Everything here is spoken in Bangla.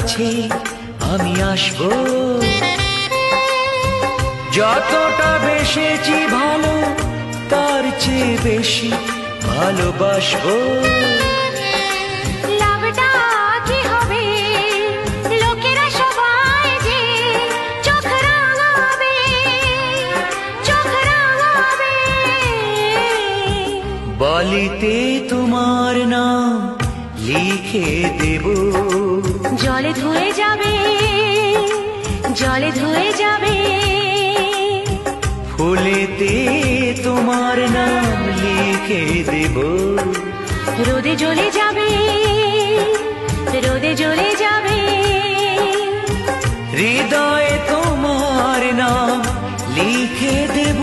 কাছে আমি আসবো। যতটা বেসেছি ভালো তার চেয়ে বেশি ভালোবাসবো। লাভটা কি হবে লোকেরা সবাই যে চোখ রাঙাবে, চোখ রাঙাবে। বালিতে তোমার নাম লিখে দেব, জলে ধুয়ে যাবে, জলে ধুয়ে যাবে। ফুলেতে তোমার নাম লিখে দেব, রোদে জ্বলে যাবে, রোদে জ্বলে যাবে। হৃদয়ে তোমার নাম লিখে দেব।